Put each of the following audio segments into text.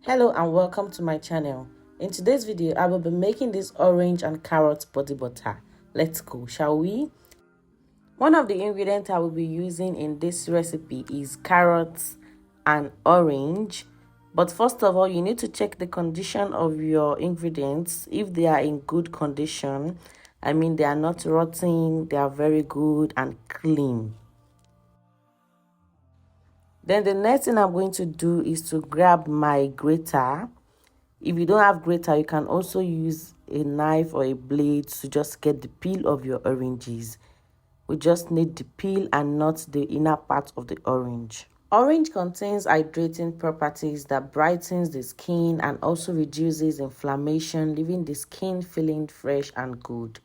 Hello and welcome to my channel. In today's video, I will be making this orange and carrot body butter. Let's go, shall we? One of the ingredients I will be using in this recipe is carrots and orange. But first of all, you need to check the condition of your ingredients. If they are in good condition, I mean they are not rotting, they are very good and clean. Then the next thing I'm going to do is to grab my grater. If you don't have grater, you can also use a knife or a blade to just get the peel of your oranges. We just need the peel and not the inner part of the orange. Orange contains hydrating properties that brightens the skin and also reduces inflammation, leaving the skin feeling fresh and good.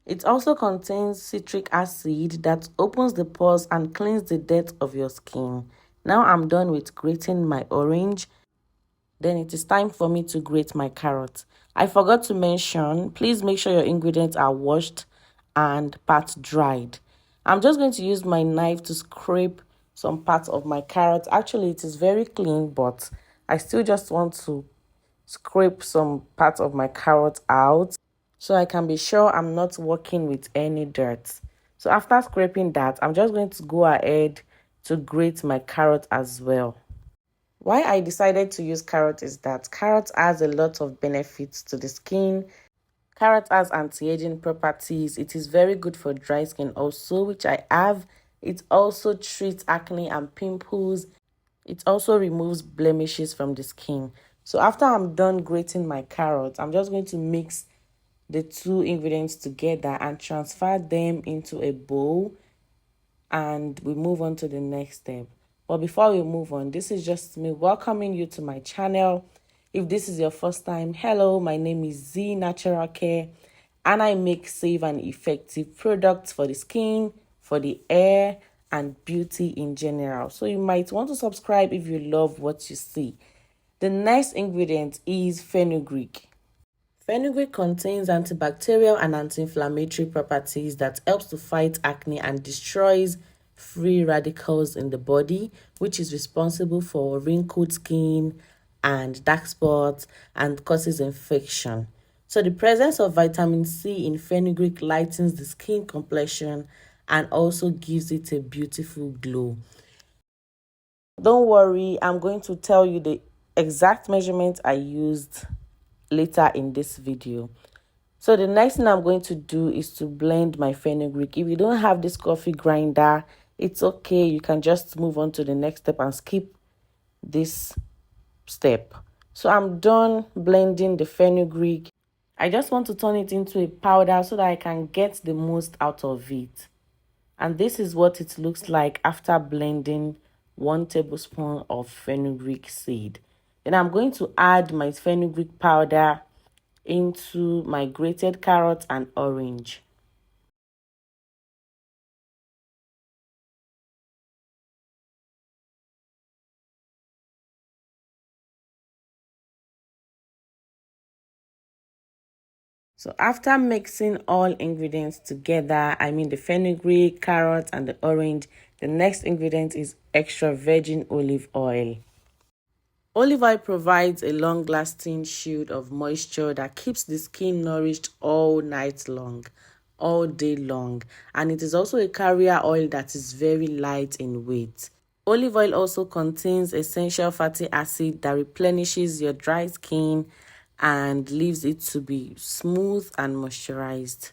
It also contains citric acid that opens the pores and cleans the dirt of your skin. Now I'm done with grating my orange. Then it is time for me to grate my carrot. I forgot to mention, please make sure your ingredients are washed and part dried. I'm just going to use my knife to scrape some parts of my carrot. Actually, it is very clean, but I still just want to scrape some parts of my carrot out so I can be sure I'm not working with any dirt. So after scraping that, I'm just going to go ahead to grate my carrot as well. Why I decided to use carrot is that carrot has a lot of benefits to the skin. Carrot has anti-aging properties. It is very good for dry skin also, which I have. It also treats acne and pimples. It also removes blemishes from the skin. So after I'm done grating my carrot, I'm just going to mix the two ingredients together and transfer them into a bowl, and we move on to the next step. But before we move on, this is just me welcoming you to my channel. If this is your first time, hello, my name is Z Natural Care, and I make safe and effective products for the skin, for the hair, and beauty in general. So you might want to subscribe if you love what you see. The next ingredient is fenugreek. Fenugreek contains antibacterial and anti-inflammatory properties that helps to fight acne and destroys free radicals in the body, which is responsible for wrinkled skin and dark spots and causes infection. So the presence of vitamin C in fenugreek lightens the skin complexion and also gives it a beautiful glow. Don't worry, I'm going to tell you the exact measurement I used later in this video. So the next thing I'm going to do is to blend my fenugreek. If you don't have this coffee grinder, it's okay. You can just move on to the next step and skip this step. So I'm done blending the fenugreek. I just want to turn it into a powder so that I can get the most out of it. And this is what it looks like after blending 1 tablespoon of fenugreek seed. Then I'm going to add my fenugreek powder into my grated carrot and orange. So after mixing all ingredients together, I mean the fenugreek, carrot, and the orange, the next ingredient is extra virgin olive oil. Olive oil provides a long-lasting shield of moisture that keeps the skin nourished all night long, all day long. And it is also a carrier oil that is very light in weight. Olive oil also contains essential fatty acid that replenishes your dry skin and leaves it to be smooth and moisturized.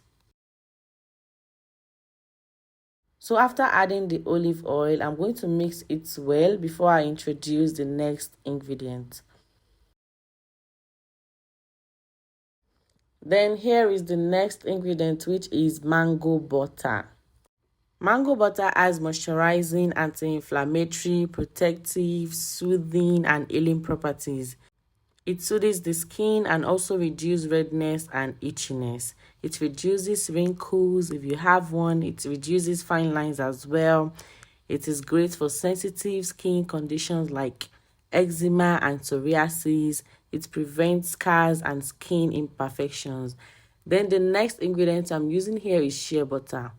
So after adding the olive oil, I'm going to mix it well before I introduce the next ingredient. Then here is the next ingredient, which is mango butter. Mango butter has moisturizing, anti-inflammatory, protective, soothing, and healing properties. It soothes the skin and also reduces redness and itchiness. It reduces wrinkles if you have one. It reduces fine lines as well. It is great for sensitive skin conditions like eczema and psoriasis. It prevents scars and skin imperfections. Then the next ingredient I'm using here is shea butter.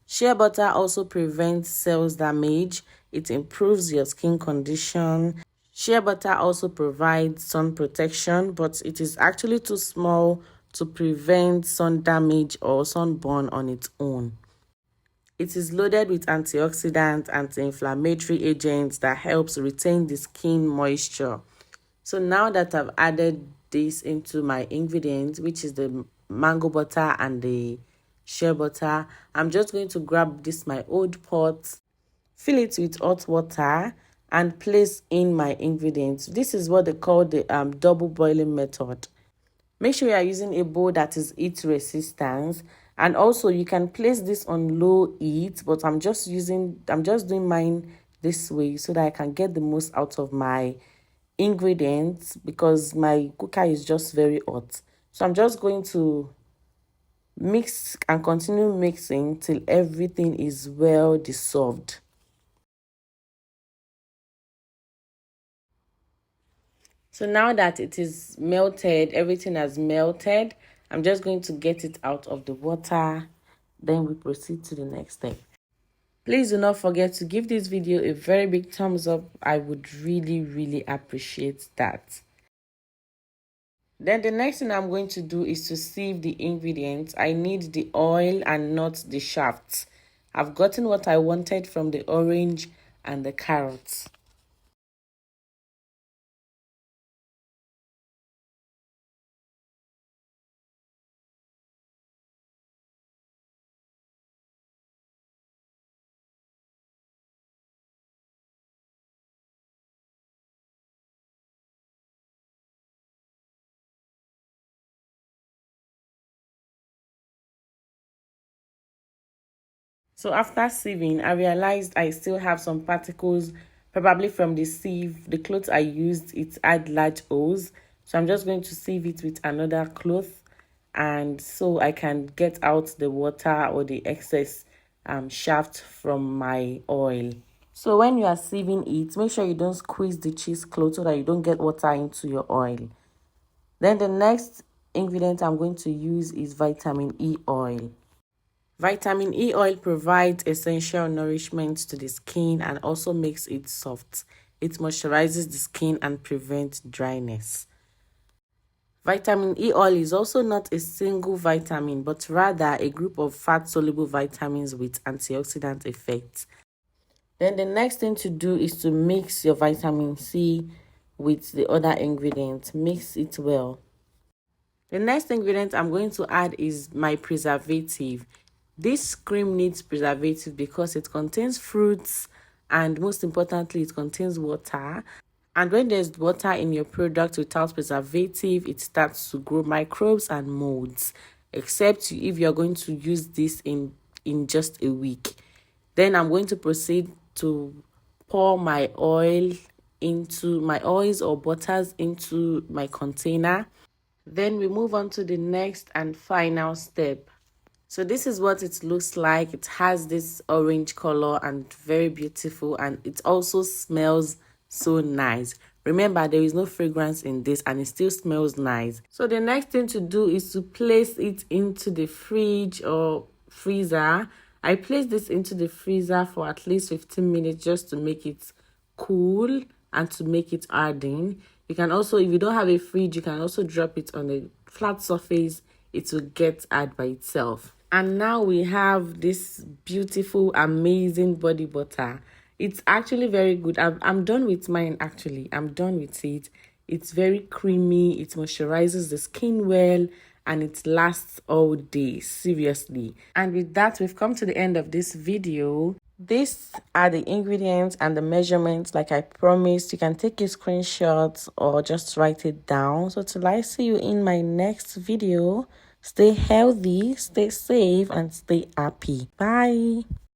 Shea butter also prevents cells damage. It improves your skin condition. Shea butter also provides sun protection, but it is actually too small to prevent sun damage or sunburn on its own. It is loaded with antioxidants, anti-inflammatory agents that helps retain the skin moisture. So now that I've added this into my ingredients, which is the mango butter and the shea butter, I'm just going to grab my old pot, fill it with hot water, and place in my ingredients. This is what they call the double boiling method. Make sure you are using a bowl that is heat resistant, and also you can place this on low heat, but I'm just doing mine this way so that I can get the most out of my ingredients, because my cooker is just very hot. So I'm just going to mix and continue mixing till everything is well dissolved. So now that it is melted, everything has melted, I'm just going to get it out of the water. Then we proceed to the next step. Please do not forget to give this video a very big thumbs up. I would really appreciate that. Then the next thing I'm going to do is to sieve the ingredients. I need the oil and not the shafts. I've gotten what I wanted from the orange and the carrots. So after sieving, I realized I still have some particles, probably from the sieve. The cloth I used, it had large holes. So I'm just going to sieve it with another cloth, and so I can get out the water or the excess shaft from my oil. So when you are sieving it, make sure you don't squeeze the cheesecloth so that you don't get water into your oil. Then the next ingredient I'm going to use is vitamin E oil. Vitamin E oil provides essential nourishment to the skin and also makes it soft. It moisturizes the skin and prevents dryness. Vitamin E oil is also not a single vitamin, but rather a group of fat-soluble vitamins with antioxidant effects. Then the next thing to do is to mix your vitamin C with the other ingredients. Mix it well. The next ingredient I'm going to add is my preservative. This cream needs preservative because it contains fruits, and most importantly, it contains water. And when there's water in your product without preservative, it starts to grow microbes and molds, except if you're going to use this in just a week. Then I'm going to proceed to pour my oils or butters into my container. Then we move on to the next and final step. So this is what it looks like. It has this orange color and very beautiful, and it also smells so nice. Remember, there is no fragrance in this and it still smells nice. So the next thing to do is to place it into the fridge or freezer. I place this into the freezer for at least 15 minutes just to make it cool and to make it harden. You can also, if you don't have a fridge, you can also drop it on a flat surface. It will get hard by itself. And now we have this beautiful, amazing body butter. It's actually very good. I'm done with mine, actually. I'm done with it. It's very creamy. It moisturizes the skin well, and it lasts all day, seriously. And with that, we've come to the end of this video. These are the ingredients and the measurements like I promised. You can take a screenshot or just write it down. So till I see you in my next video, stay healthy, stay safe, and stay happy. Bye.